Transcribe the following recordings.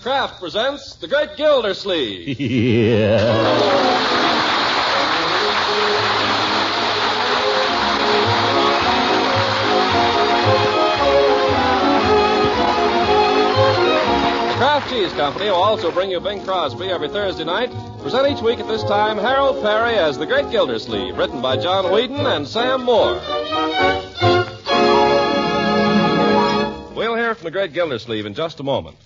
Kraft presents The Great Gildersleeve. Yeah. Kraft Cheese Company will also bring you Bing Crosby every Thursday night. Present each week at this time Harold Peary as The Great Gildersleeve, written by John Whedon and Sam Moore. We'll hear from The Great Gildersleeve in just a moment.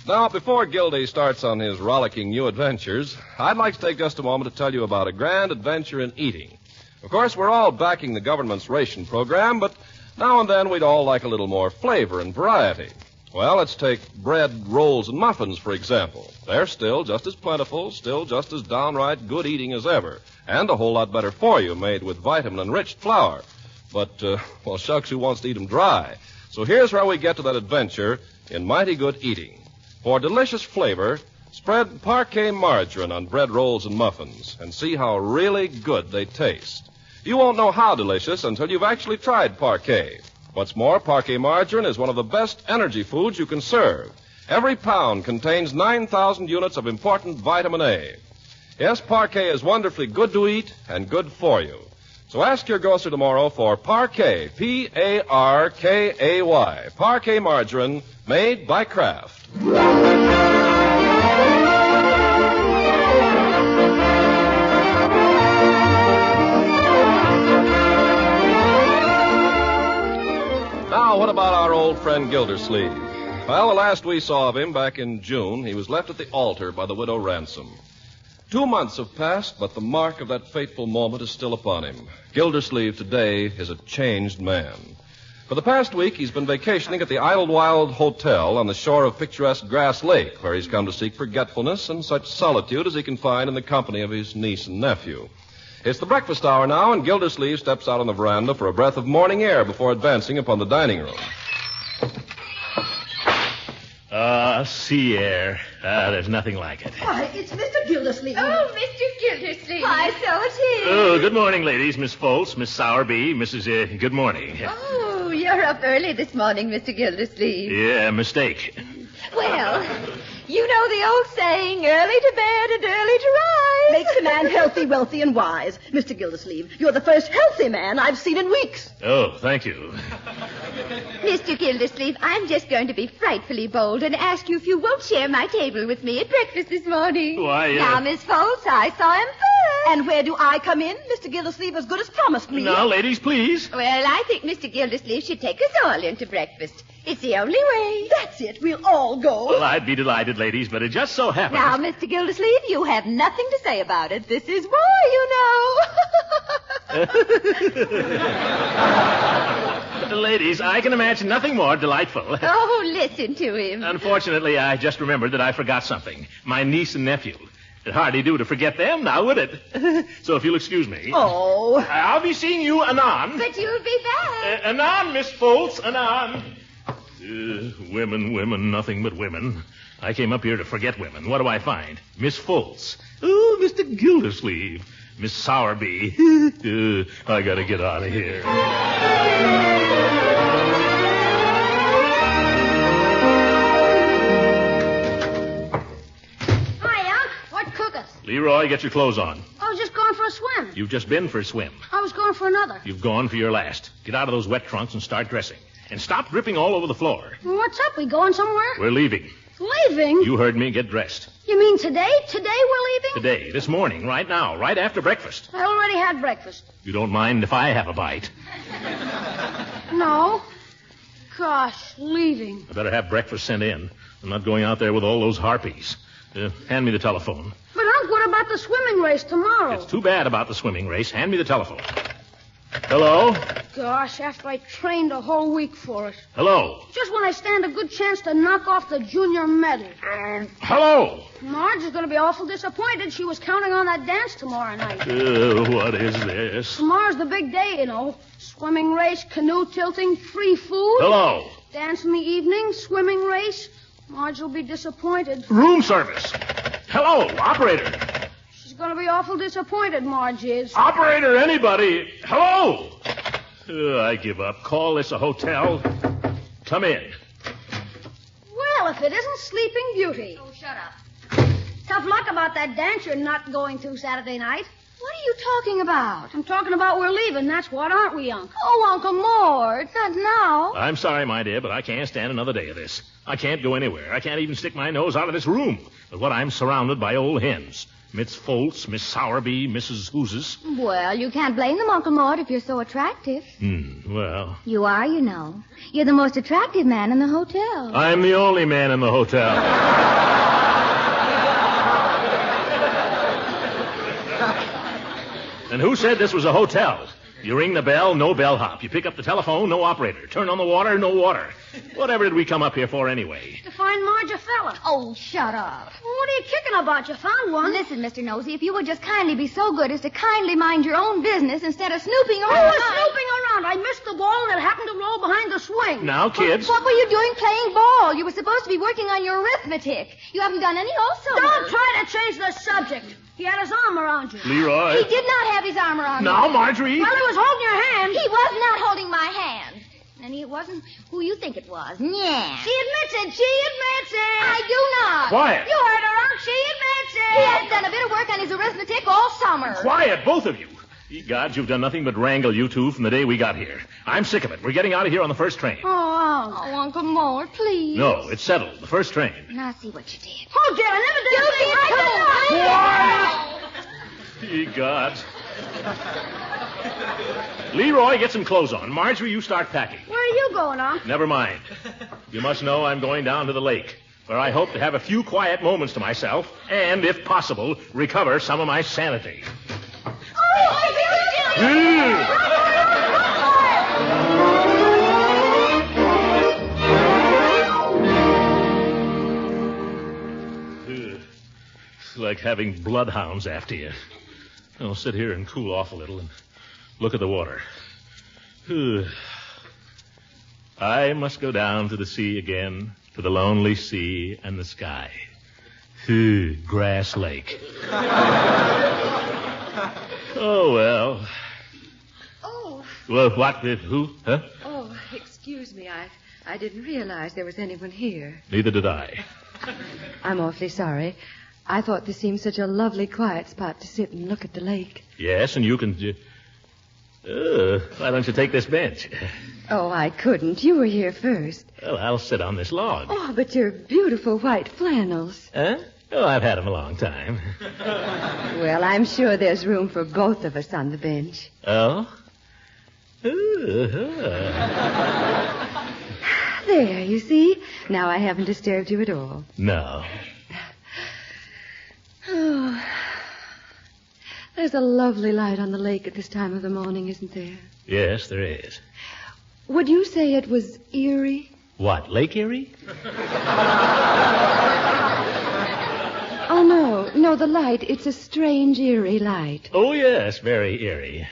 Now, before Gildy starts on his rollicking new adventures, I'd like to take just a moment to tell you about a grand adventure in eating. Of course, we're all backing the government's ration program, but now and then we'd all like a little more flavor and variety. Well, let's take bread, rolls, and muffins, for example. They're still just as plentiful, still just as downright good eating as ever, and a whole lot better for you, made with vitamin-enriched flour. But, well, shucks, who wants to eat them dry? So here's where we get to that adventure in mighty good eating. For delicious flavor, spread parquet margarine on bread rolls and muffins, and see how really good they taste. You won't know how delicious until you've actually tried parquet. What's more, parquet margarine is one of the best energy foods you can serve. Every pound contains 9,000 units of important vitamin A. Yes, parquet is wonderfully good to eat and good for you. So ask your grocer tomorrow for parquet, P-A-R-K-A-Y, parquet margarine made by Kraft. Now, what about our old friend Gildersleeve? Well, the last we saw of him back in June, he was left at the altar by the widow Ransom. 2 months have passed, but the mark of that fateful moment is still upon him. Gildersleeve today is a changed man. For the past week, he's been vacationing at the Idlewild Hotel on the shore of picturesque Grass Lake, where he's come to seek forgetfulness and such solitude as he can find in the company of his niece and nephew. It's the breakfast hour now, and Gildersleeve steps out on the veranda for a breath of morning air before advancing upon the dining room. Sea air. There's nothing like it. Why, it's Mr. Gildersleeve. Oh, Mr. Gildersleeve. Why, so it is. Oh, good morning, ladies. Miss Foltz, Miss Sowerby, Mrs. Good morning. Oh, you're up early this morning, Mr. Gildersleeve. Yeah, mistake. Well, you know the old saying, early to bed and early to rise. Makes a man healthy, wealthy, and wise. Mr. Gildersleeve, you're the first healthy man I've seen in weeks. Oh, thank you. Mr. Gildersleeve, I'm just going to be frightfully bold and ask you if you won't share my table with me at breakfast this morning. Why, Now, Miss Foltz, I saw him first. And where do I come in? Mr. Gildersleeve as good as promised me. Now, ladies, please. Well, I think Mr. Gildersleeve should take us all in to breakfast. It's the only way. That's it. We'll all go. Well, I'd be delighted, ladies, but it just so happens... Now, Mr. Gildersleeve, you have nothing to say about it. This is war, you know. Ladies, I can imagine nothing more delightful. Oh, listen to him. Unfortunately, I just remembered that I forgot something. My niece and nephew. It'd hardly do to forget them, now would it? So if you'll excuse me. Oh. I'll be seeing you anon. But you'll be back. Anon, Miss Foltz, anon. Women, nothing but women. I came up here to forget women. What do I find? Miss Foltz. Oh, Mr. Gildersleeve. Miss Sowerby. I gotta get out of here. Hi, Unc. What cook us? Leroy, get your clothes on. I was just going for a swim. You've just been for a swim. I was going for another. You've gone for your last. Get out of those wet trunks and start dressing. And stop dripping all over the floor. What's up? We going somewhere? We're leaving. Leaving? You heard me. Get dressed. You mean today? Today we're leaving? Today, this morning, right now, right after breakfast. I already had breakfast. You don't mind if I have a bite? No. Gosh, leaving. I better have breakfast sent in. I'm not going out there with all those harpies. Hand me the telephone. But, Unc, what about the swimming race tomorrow? It's too bad about the swimming race. Hand me the telephone. Hello? Gosh, after I trained a whole week for it. Hello? Just when I stand a good chance to knock off the junior medal. Hello? Marge is going to be awful disappointed. She was counting on that dance tomorrow night. What is this? Tomorrow's the big day, you know. Swimming race, canoe tilting, free food. Hello? Dance in the evening, swimming race. Marge will be disappointed. Room service. Hello, operator. She's going to be awful disappointed, Marge is. Operator, anybody. Hello? I give up. Call this a hotel. Come in. Well, if if it isn't Sleeping Beauty. Oh, shut up. Tough luck about that dance you're not going to Saturday night. What are you talking about? I'm talking about we're leaving, that's what, aren't we, Unc? Oh, Uncle Mort, not now. I'm sorry, my dear, but I can't stand another day of this. I can't go anywhere. I can't even stick my nose out of this room. But what I'm surrounded by old hens. Miss Foltz, Miss Sowerby, Mrs. Hooses. Well, you can't blame them, Uncle Mort, if you're so attractive. Well. You are, you know. You're the most attractive man in the hotel. I'm the only man in the hotel. And who said this was a hotel? You ring the bell, no bellhop. You pick up the telephone, no operator. Turn on the water, no water. Whatever did we come up here for anyway? To find Marge a fella. Oh, shut up. Well, what are you kicking about? You found one. Listen, Mr. Nosey, if you would just kindly be so good as to kindly mind your own business instead of snooping I around. was snooping around. I missed the ball and it happened to roll behind the swing. Now, kids. What were you doing playing ball? You were supposed to be working on your arithmetic. You haven't done any also. Don't try to change the subject. He had his arm around you. Leroy. He did not have his arm around Now, me. Marjorie. Well, he was holding your hand. He was not holding my hand. And he wasn't who you think it was. Yeah. She admits it. She admits it. I do not. Quiet. You heard her, Unc. She admits it. He hasn't done a bit of work on his arithmetic all summer. Quiet, both of you. Ye gods, you've done nothing but wrangle you two from the day we got here. I'm sick of it. We're getting out of here on the first train. Oh, Oh, Uncle Mort, please. No, it's settled. The first train. Now see what you did. Oh, dear, I never did a thing like that. Ye gods. Leroy, get some clothes on. Marjorie, you start packing. Where are you going, Unc? Never mind. You must know I'm going down to the lake, where I hope to have a few quiet moments to myself and, if possible, recover some of my sanity. It's like having bloodhounds after you. I'll sit here and cool off a little and look at the water. I must go down to the sea again, to the lonely sea and the sky. Grass Lake. Oh, well. Oh. Well, what? Who? Huh? Oh, excuse me. I didn't realize there was anyone here. Neither did I. I'm awfully sorry. I thought this seemed such a lovely, quiet spot to sit and look at the lake. Yes, and you can... why don't you take this bench? Oh, I couldn't. You were here first. Well, I'll sit on this log. Oh, but your beautiful white flannels. Huh? Oh, I've had them a long time. Well, I'm sure there's room for both of us on the bench. Oh? There, you see? Now I haven't disturbed you at all. No. Oh, there's a lovely light on the lake at this time of the morning, isn't there? Yes, there is. Would you say it was eerie? What, Lake Erie? Oh, no, the light. It's a strange, eerie light. Oh, yes, very eerie.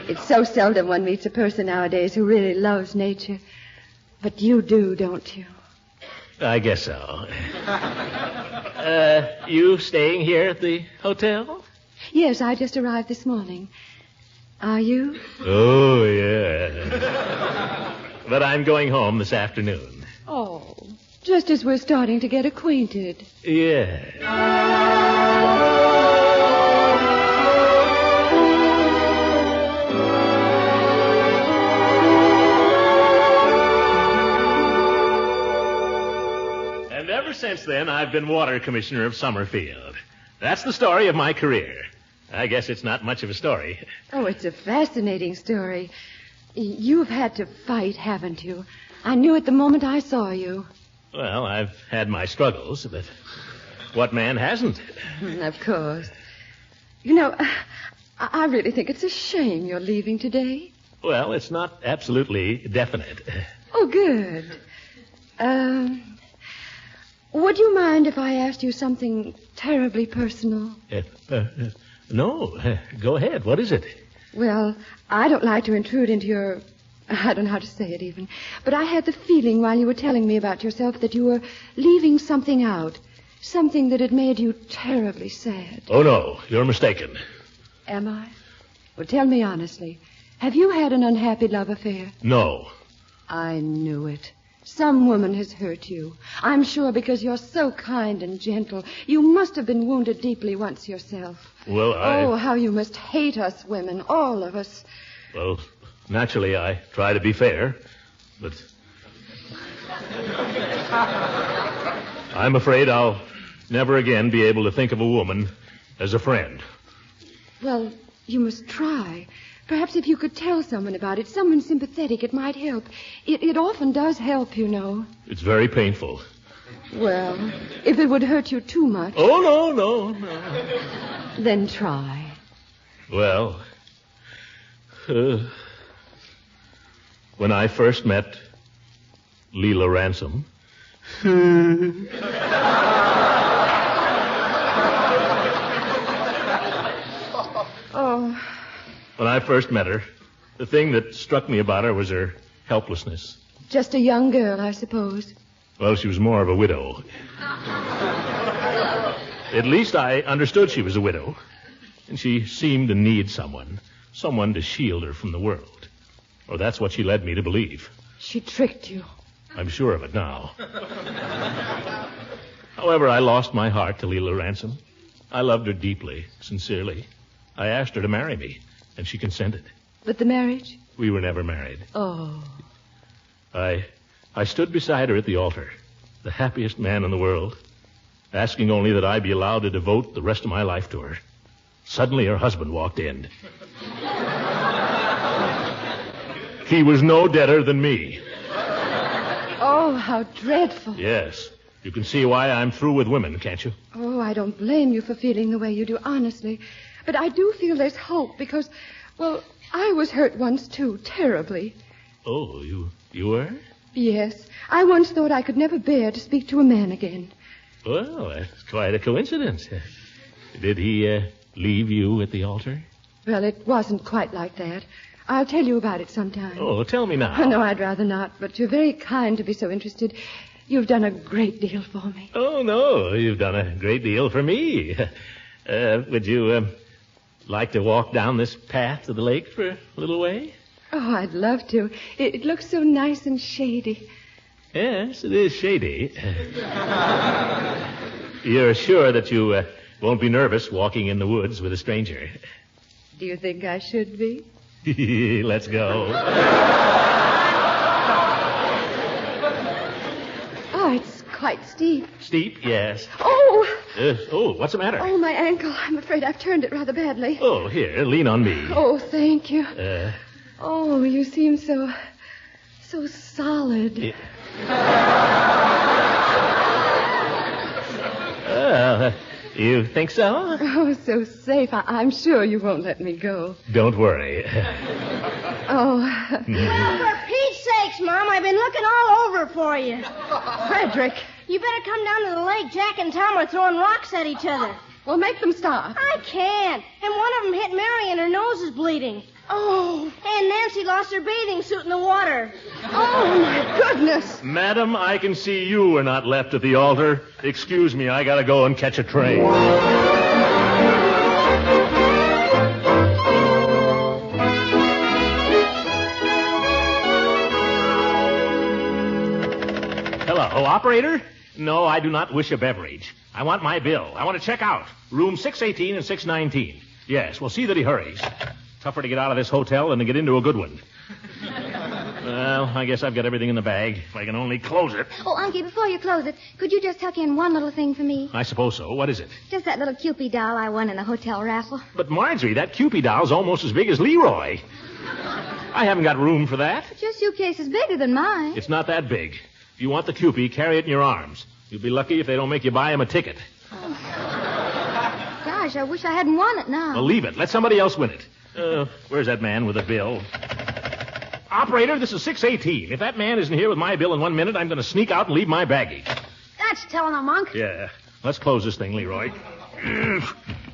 It's so seldom one meets a person nowadays who really loves nature. But you do, don't you? I guess so. You staying here at the hotel? Yes, I just arrived this morning. Are you? Oh, yeah. But I'm going home this afternoon. Oh, just as we're starting to get acquainted. Yeah. And ever since then, I've been water commissioner of Summerfield. That's the story of my career. I guess it's not much of a story. Oh, it's a fascinating story. You've had to fight, haven't you? I knew it the moment I saw you. Well, I've had my struggles, but what man hasn't? Of course. You know, I really think it's a shame you're leaving today. Well, it's not absolutely definite. Oh, good. Would you mind if I asked you something terribly personal? No. Go ahead. What is it? Well, I don't like to intrude into your... I don't know how to say it even. But I had the feeling while you were telling me about yourself that you were leaving something out. Something that had made you terribly sad. Oh, no. You're mistaken. Am I? Well, tell me honestly. Have you had an unhappy love affair? No. I knew it. Some woman has hurt you. I'm sure because you're so kind and gentle. You must have been wounded deeply once yourself. Well, Oh, how you must hate us women, all of us. Well, naturally, I try to be fair, but I'm afraid I'll never again be able to think of a woman as a friend. Well, you must try. Perhaps if you could tell someone about it, someone sympathetic, it might help. It often does help, you know. It's very painful. Well, if it would hurt you too much. Oh, no. Then try. Well, when I first met Leela Ransom... Oh. When I first met her, the thing that struck me about her was her helplessness. Just a young girl, I suppose. Well, she was more of a widow. At least I understood she was a widow. And she seemed to need someone to shield her from the world. Or that's what she led me to believe. She tricked you. I'm sure of it now. However, I lost my heart to Leela Ransom. I loved her deeply, sincerely. I asked her to marry me, and she consented. But the marriage? We were never married. Oh. I stood beside her at the altar, the happiest man in the world, asking only that I be allowed to devote the rest of my life to her. Suddenly, her husband walked in. He was no deader than me. Oh, how dreadful. Yes. You can see why I'm through with women, can't you? Oh, I don't blame you for feeling the way you do, honestly. But I do feel there's hope because, well, I was hurt once, too, terribly. Oh, you were? Yes. I once thought I could never bear to speak to a man again. Well, that's quite a coincidence. Did he leave you at the altar? Well, it wasn't quite like that. I'll tell you about it sometime. Oh, tell me now. No, I'd rather not, but you're very kind to be so interested. You've done a great deal for me. Oh, no, you've done a great deal for me. Would you like to walk down this path to the lake for a little way? Oh, I'd love to. It looks so nice and shady. Yes, it is shady. You're sure that you won't be nervous walking in the woods with a stranger? Do you think I should be? Let's go. Oh, it's quite steep. Steep, yes. Oh! What's the matter? Oh, my ankle. I'm afraid I've turned it rather badly. Oh, here, lean on me. Oh, thank you. Oh, you seem so solid. You think so? Oh, so safe. I'm sure you won't let me go. Don't worry. Oh. Well, for Pete's sakes, Mom, I've been looking all over for you. Frederick. You better come down to the lake. Jack and Tom are throwing rocks at each other. Well, make them stop. I can't. And one of them hit Mary and her nose is bleeding. Oh. And Nancy lost her bathing suit in the water. Oh, my goodness. Madam, I can see you were not left at the altar. Excuse me, I gotta go and catch a train. Hello, operator? No, I do not wish a beverage. I want my bill. I want to check out. Room 618 and 619. Yes, well, see that he hurries. Tougher to get out of this hotel than to get into a good one. Well, I guess I've got everything in the bag. If I can only close it. Oh, Unky, before you close it, could you just tuck in one little thing for me? I suppose so. What is it? Just that little Cupid doll I won in the hotel raffle. But, Marjorie, that Cupid doll's almost as big as Leroy. I haven't got room for that. But your suitcase is bigger than mine. It's not that big. If you want the Cupid, carry it in your arms. You'll be lucky if they don't make you buy him a ticket. Gosh, I wish I hadn't won it now. Well, leave it. Let somebody else win it. Where's that man with the bill? Operator, this is 618. If that man isn't here with my bill in 1 minute, I'm going to sneak out and leave my baggage. That's telling a monk. Yeah. Let's close this thing, Leroy. I'm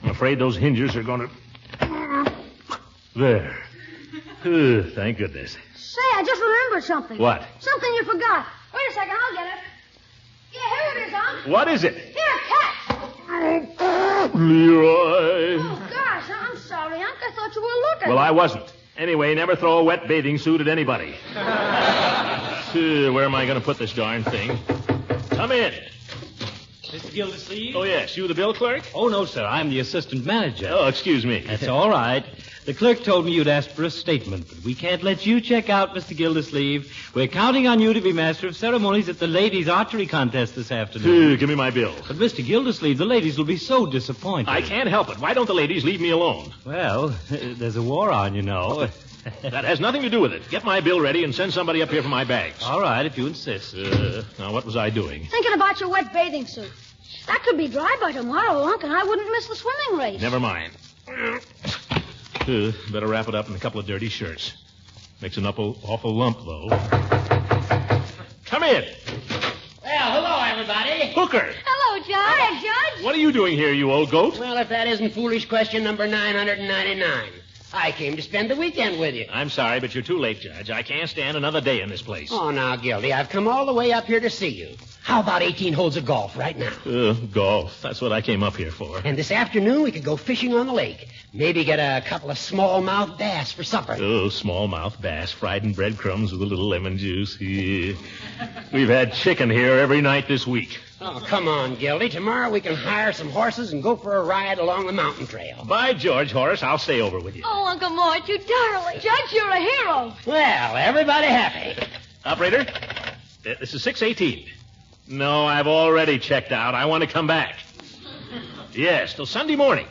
afraid those hinges are going to... There. Thank goodness. Say, I just remembered something. What? Something you forgot. Wait a second, I'll get it. Yeah, here it is, Unc. What is it? Here, catch. Leroy. Oh, gosh, I'm sorry, Unc. I thought you were looking. Well, I wasn't. Anyway, never throw a wet bathing suit at anybody. Where am I going to put this darn thing? Come in. Mr. Gildersleeve? Oh, yes. You the bill clerk? Oh, no, sir. I'm the assistant manager. Oh, excuse me. That's all right. The clerk told me you'd asked for a statement, but we can't let you check out, Mr. Gildersleeve. We're counting on you to be master of ceremonies at the ladies' archery contest this afternoon. Give me my bill. But, Mr. Gildersleeve, the ladies will be so disappointed. I can't help it. Why don't the ladies leave me alone? Well, there's a war on, you know. That has nothing to do with it. Get my bill ready and send somebody up here for my bags. All right, if you insist. Now, what was I doing? Thinking about your wet bathing suit. That could be dry by tomorrow, Unc, and I wouldn't miss the swimming race. Never mind. Better wrap it up in a couple of dirty shirts. Makes an awful lump, though. Come in. Well, hello, everybody. Hooker. Hello, Judge. Hi, Judge. What are you doing here, you old goat? Well, if that isn't foolish question number 999. I came to spend the weekend with you. I'm sorry, but you're too late, Judge. I can't stand another day in this place. Oh, now, Gildy, I've come all the way up here to see you. How about 18 holes of golf right now? Golf. That's what I came up here for. And this afternoon we could go fishing on the lake. Maybe get a couple of smallmouth bass for supper. Oh, smallmouth bass fried in breadcrumbs with a little lemon juice. Yeah. We've had chicken here every night this week. Oh, come on, Gildy. Tomorrow we can hire some horses and go for a ride along the mountain trail. By George, Horace, I'll stay over with you. Oh, Uncle Mort, you darling. Judge, you're a hero. Well, everybody happy. Operator, this is 618. No, I've already checked out. I want to come back. Yes, till Sunday morning.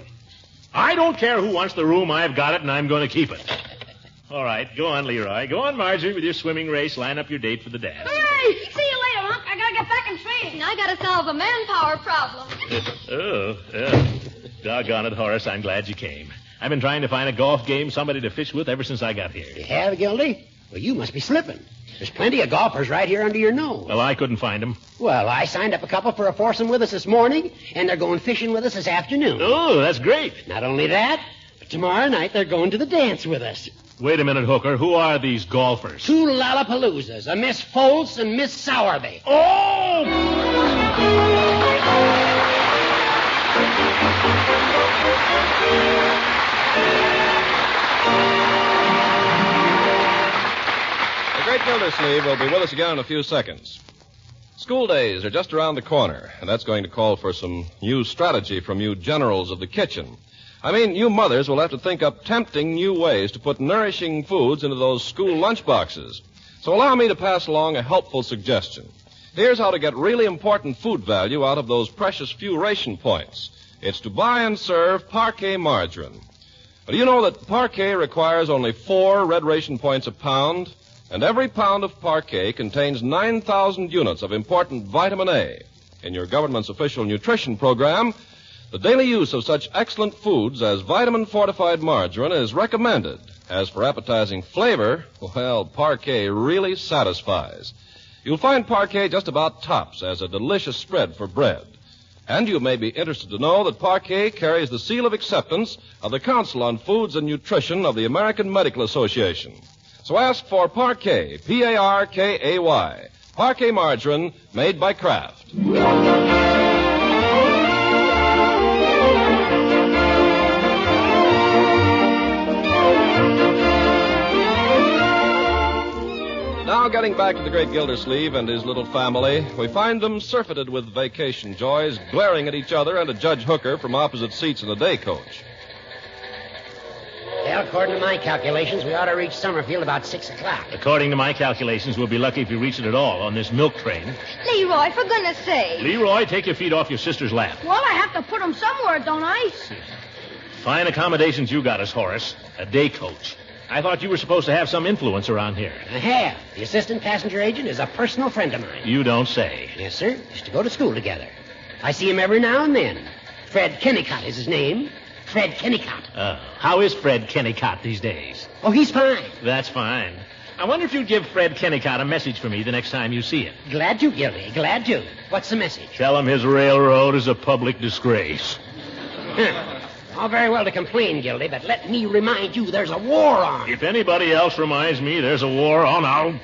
I don't care who wants the room. I've got it, and I'm going to keep it. All right, go on, Leroy. Go on, Marjorie, with your swimming race. Line up your date for the dance. Hooray! See you later, Unc. I gotta get back in training. I gotta solve a manpower problem. Doggone it, Horace. I'm glad you came. I've been trying to find a golf game, somebody to fish with ever since I got here. You have, Gildy? Well, you must be slipping. There's plenty of golfers right here under your nose. Well, I couldn't find them. Well, I signed up a couple for a foursome with us this morning, and they're going fishing with us this afternoon. Oh, that's great. Not only that, but tomorrow night they're going to the dance with us. Wait a minute, Hooker. Who are these golfers? Two Lollapaloozas, a Miss Foltz and Miss Sowerby. Oh! The Great Gildersleeve will be with us again in a few seconds. School days are just around the corner, and that's going to call for some new strategy from you generals of the kitchen. I mean, you mothers will have to think up tempting new ways to put nourishing foods into those school lunchboxes. So allow me to pass along a helpful suggestion. Here's how to get really important food value out of those precious few ration points. It's to buy and serve Parquet margarine. But do you know that Parquet requires only 4 red ration points a pound? And every pound of Parquet contains 9,000 units of important vitamin A. In your government's official nutrition program, the daily use of such excellent foods as vitamin-fortified margarine is recommended. As for appetizing flavor, well, Parquet really satisfies. You'll find Parquet just about tops as a delicious spread for bread. And you may be interested to know that Parquet carries the seal of acceptance of the Council on Foods and Nutrition of the American Medical Association. So ask for Parquet, P-A-R-K-A-Y, Parquet margarine made by Kraft. Now, getting back to the Great Gildersleeve and his little family, we find them surfeited with vacation joys, glaring at each other and at Judge Hooker from opposite seats in the day coach. Well, according to my calculations, we ought to reach Summerfield about 6 o'clock. According to my calculations, we'll be lucky if we reach it at all on this milk train. Leroy, for goodness sake. Leroy, take your feet off your sister's lap. Well, I have to put them somewhere, don't I? Fine accommodations you got us, Horace. A day coach. I thought you were supposed to have some influence around here. I have. The assistant passenger agent is a personal friend of mine. You don't say. Yes, sir. Used to go to school together. I see him every now and then. Fred Kennicott is his name. Fred Kennicott. How is Fred Kennicott these days? Oh, he's fine. That's fine. I wonder if you'd give Fred Kennicott a message for me the next time you see him. Glad to, Gildy. Glad to. What's the message? Tell him his railroad is a public disgrace. All very well to complain, Gildy, but let me remind you there's a war on. If anybody else reminds me there's a war on,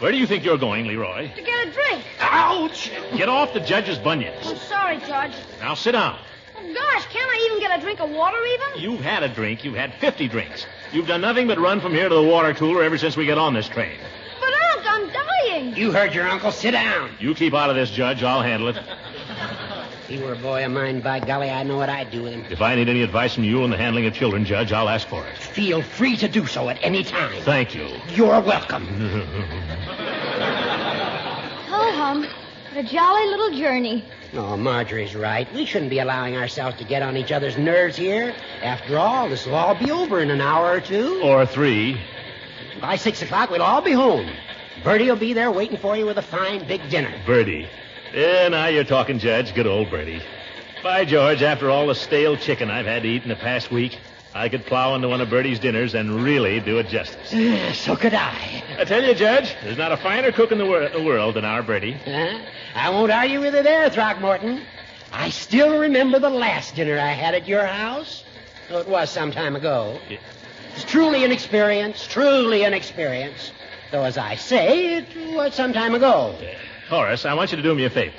Where do you think you're going, Leroy? To get a drink. Ouch! Get off the judge's bunions. I'm sorry, Judge. Now sit down. Oh, gosh, can't I even get a drink of water even? You've had a drink. You've had 50 drinks. You've done nothing but run from here to the water cooler ever since we got on this train. But, Unc, I'm dying. Morton. You heard your uncle. Sit down. You keep out of this, Judge. I'll handle it. If he were a boy of mine, by golly, I know what I'd do with him. If I need any advice from you on the handling of children, Judge, I'll ask for it. Feel free to do so at any time. Thank you. You're welcome. Ho-hum. What a jolly little journey. Oh, Marjorie's right. We shouldn't be allowing ourselves to get on each other's nerves here. After all, this will all be over in an hour or two. Or 3. By 6 o'clock, we'll all be home. Bertie will be there waiting for you with a fine big dinner. Bertie. Yeah, now you're talking, Judge. Good old Bertie. By George, after all the stale chicken I've had to eat in the past week, I could plow into one of Bertie's dinners and really do it justice. So could I. I tell you, Judge, there's not a finer cook in the world than our Bertie. I won't argue with you there, Throckmorton. I still remember the last dinner I had at your house. Though it was some time ago. Yeah. It's truly an experience, truly an experience. Though, as I say, it was some time ago. Horace, I want you to do me a favor.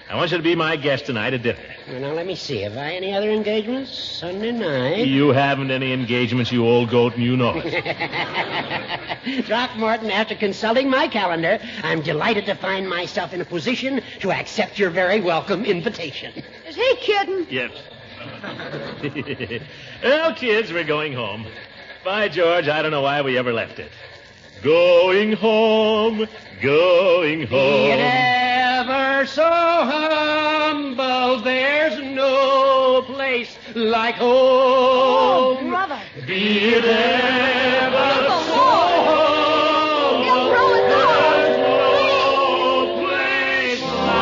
I want you to be my guest tonight at dinner. Well, now, let me see. Have I any other engagements? Sunday night? You haven't any engagements, you old goat, and you know it. Throckmorton, after consulting my calendar, I'm delighted to find myself in a position to accept your very welcome invitation. Is he kidding? Yes. Well, kids, we're going home. By George, I don't know why we ever left it. Going home, going home. Be it ever so humble, there's no place like home. Oh, brother. Be it ever so humble, He'll throw his there's no place like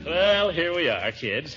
Well, here we are, kids.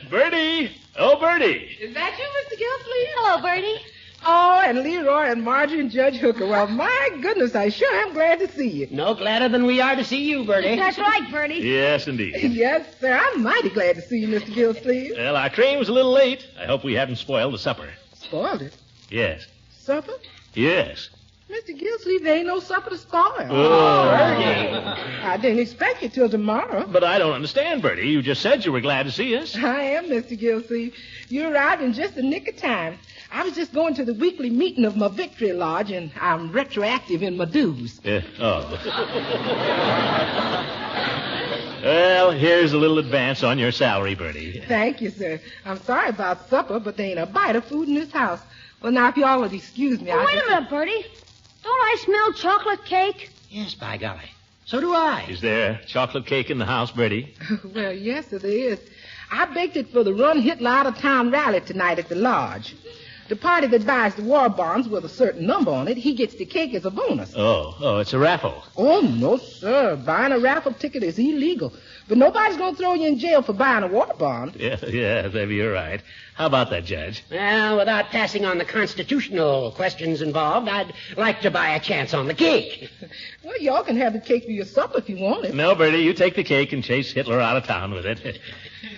Bertie! Oh, Bertie! Is that you, Mr. Gildersleeve? Hello, Bertie. Oh, and Leroy and Marjorie and Judge Hooker. Well, my goodness, I sure am glad to see you. No gladder than we are to see you, Bertie. That's right, Bertie. Yes, indeed. Yes, sir. I'm mighty glad to see you, Mr. Gildersleeve. Well, our train was a little late. I hope we haven't spoiled the supper. Spoiled it. Yes. Supper? Yes. Mr. Gildersleeve, there ain't no supper to spoil. Oh, I didn't expect you till tomorrow. But I don't understand, Bertie. You just said you were glad to see us. I am, Mr. Gildersleeve. You arrived in just the nick of time. I was just going to the weekly meeting of my Victory Lodge, and I'm retroactive in my dues. Well, here's a little advance on your salary, Bertie. Thank you, sir. I'm sorry about supper, but there ain't a bite of food in this house. Well, now, if you all would excuse me, Wait a minute, Bertie. Don't I smell chocolate cake? Yes, by golly. So do I. Is there chocolate cake in the house, Bertie? Well, yes, it is. I baked it for the Run Hitler out-of-town rally tonight at the lodge. The party that buys the war bonds with a certain number on it, he gets the cake as a bonus. Oh, it's a raffle. Oh, no, sir. Buying a raffle ticket is illegal. But nobody's going to throw you in jail for buying a war bond. Yeah, maybe you're right. How about that, Judge? Well, without passing on the constitutional questions involved, I'd like to buy a chance on the cake. Well, y'all can have the cake for your supper if you want it. No, Bertie, you take the cake and chase Hitler out of town with it.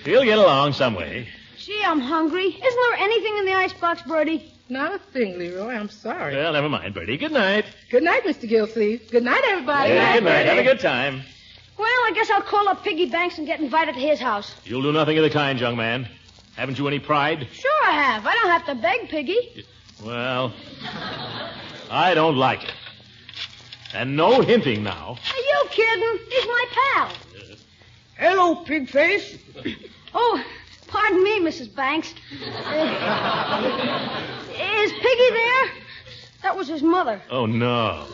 We'll get along some way. Gee, I'm hungry. Isn't there anything in the icebox, Bertie? Not a thing, Leroy. I'm sorry. Well, never mind, Bertie. Good night. Good night, Mr. Gildersleeve. Good night, everybody. Yeah, good night. Have a good time. Well, I guess I'll call up Piggy Banks and get invited to his house. You'll do nothing of the kind, young man. Haven't you any pride? Sure I have. I don't have to beg Piggy. Well, I don't like it. And no hinting now. Are you kidding? He's my pal. Hello, pig face. Oh, pardon me, Mrs. Banks. Is Piggy there? That was his mother. Oh, no.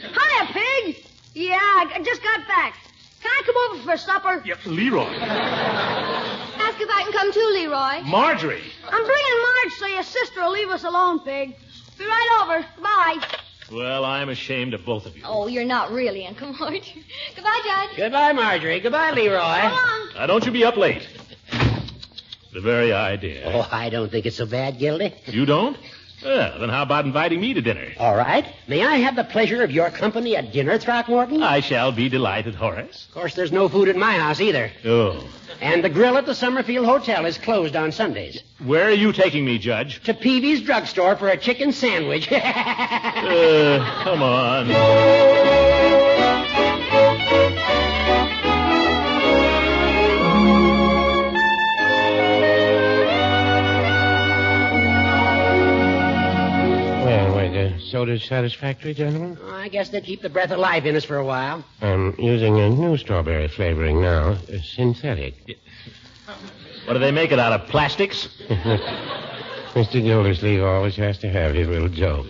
Hiya, Pig. Yeah, I just got back. Can I come over for supper? Yeah, Leroy. Ask if I can come too, Leroy. Marjorie. I'm bringing Marge so your sister will leave us alone, Pig. Be right over. Bye. Well, I'm ashamed of both of you. Oh, you're not really, Uncle Mort. Goodbye, Judge. Goodbye, Marjorie. Goodbye, Leroy. Come on. Now, don't you be up late. The very idea. Oh, I don't think it's so bad, Gildy. You don't? Well, then how about inviting me to dinner? All right. May I have the pleasure of your company at dinner, Throckmorton? I shall be delighted, Horace. Of course, there's no food at my house either. Oh. And the grill at the Summerfield Hotel is closed on Sundays. Where are you taking me, Judge? To Peavy's drugstore for a chicken sandwich. Come on. soda's satisfactory, gentlemen? Oh, I guess they'd keep the breath of life in us for a while. I'm using a new strawberry flavoring now. Synthetic. What do they make it out of? Plastics? Mr. Gildersleeve always has to have his little joke.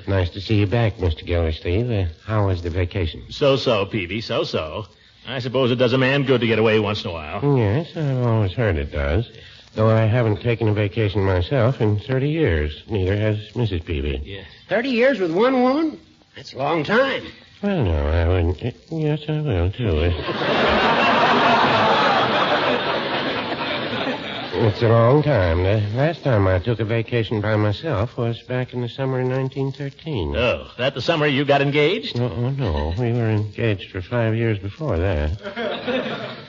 Nice to see you back, Mr. Gildersleeve. How was the vacation? So-so, Peavy, so-so. I suppose it does a man good to get away once in a while. Yes, I've always heard it does. Though I haven't taken a vacation myself in 30 years. Neither has Mrs. Peavy. Yes. 30 years with one woman? That's a long time. Well, no, I wouldn't. Yes, I will, too. It's a long time. The last time I took a vacation by myself was back in the summer of 1913. Oh, that the summer you got engaged? No. We were engaged for 5 years before that.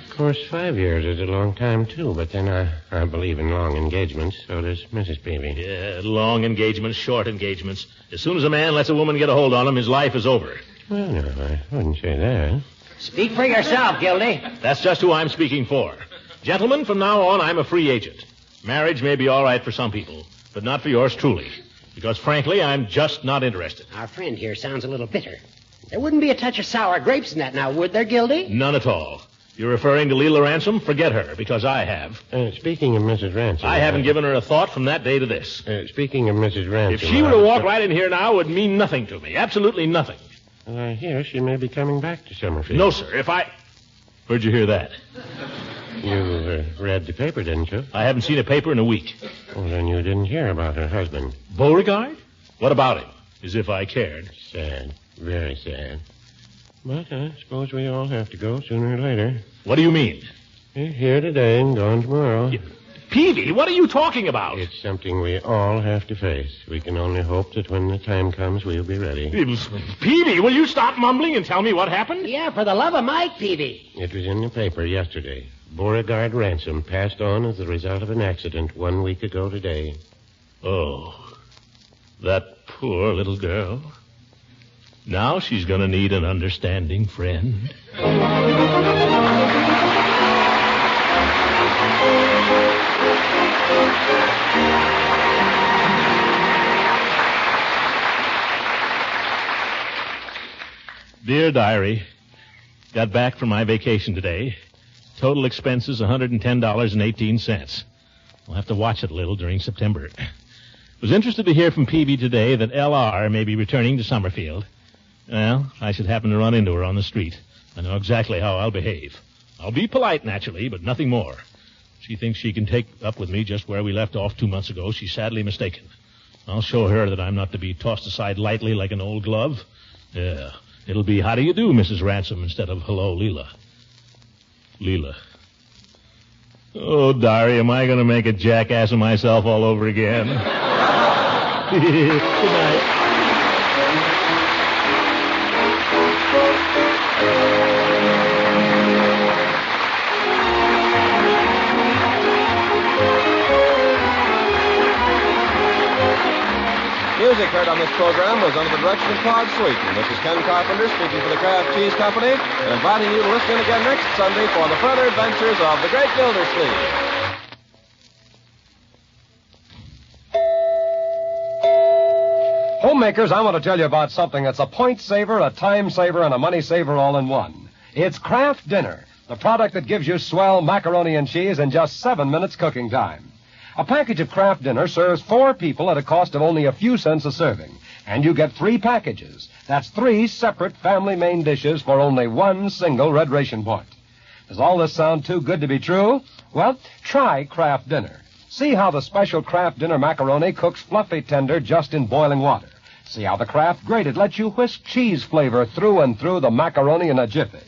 Of course, 5 years is a long time, too, but then I believe in long engagements. So does Mrs. Peavy. Yeah, long engagements, short engagements. As soon as a man lets a woman get a hold on him, his life is over. Well, no, I wouldn't say that. Speak for yourself, Gildy. That's just who I'm speaking for. Gentlemen, from now on, I'm a free agent. Marriage may be all right for some people, but not for yours truly. Because, frankly, I'm just not interested. Our friend here sounds a little bitter. There wouldn't be a touch of sour grapes in that now, would there, Gildy? None at all. You're referring to Leila Ransom? Forget her, because I have. Speaking of Mrs. Ransom... I haven't given her a thought from that day to this. Speaking of Mrs. Ransom... If she were to walk right in here now, it would mean nothing to me. Absolutely nothing. Well, I hear she may be coming back to Summerfield. No, sir. Where'd you hear that? You read the paper, didn't you? I haven't seen a paper in a week. Well, then you didn't hear about her husband. Beauregard? What about him? As if I cared. Sad. Very sad. But I suppose we all have to go sooner or later. What do you mean? Here today and gone tomorrow. Peavy, what are you talking about? It's something we all have to face. We can only hope that when the time comes, we'll be ready. Peavy, will you stop mumbling and tell me what happened? Yeah, for the love of Mike, Peavy. It was in the paper yesterday. Beauregard Ransom passed on as the result of an accident 1 week ago today. Oh, that poor little girl. Now she's going to need an understanding friend. Dear Diary, got back from my vacation today. Total expenses, $110.18. We'll have to watch it a little during September. Was interested to hear from Peavy today that L.R. may be returning to Summerfield. Well, I should happen to run into her on the street. I know exactly how I'll behave. I'll be polite, naturally, but nothing more. She thinks she can take up with me just where we left off 2 months ago. She's sadly mistaken. I'll show her that I'm not to be tossed aside lightly like an old glove. Yeah, it'll be, how do you do, Mrs. Ransom, instead of, hello, Leila. Leila. Oh, Diary, am I going to make a jackass of myself all over again? Good night. Music heard on this program was under the direction of Claude Sweeten. This is Ken Carpenter speaking for the Kraft Cheese Company and inviting you to listen in again next Sunday for the further adventures of the Great Gildersleeve. Homemakers, I want to tell you about something that's a point saver, a time saver, and a money saver all in one. It's Kraft Dinner, the product that gives you swell macaroni and cheese in just 7 minutes cooking time. A package of Kraft Dinner serves 4 people at a cost of only a few cents a serving. And you get 3 packages. That's 3 separate family main dishes for only 1 single red ration point. Does all this sound too good to be true? Well, try Kraft Dinner. See how the special Kraft Dinner macaroni cooks fluffy tender just in boiling water. See how the Kraft grated lets you whisk cheese flavor through and through the macaroni in a jiffy.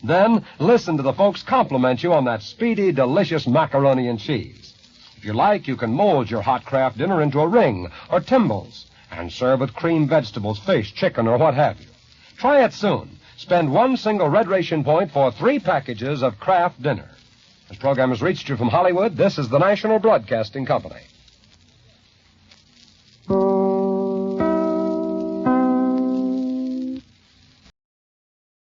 Then listen to the folks compliment you on that speedy, delicious macaroni and cheese. If you like, you can mold your hot Kraft Dinner into a ring or timbales and serve with creamed vegetables, fish, chicken, or what have you. Try it soon. Spend 1 single red ration point for 3 packages of Kraft Dinner. This program has reached you from Hollywood. This is the National Broadcasting Company.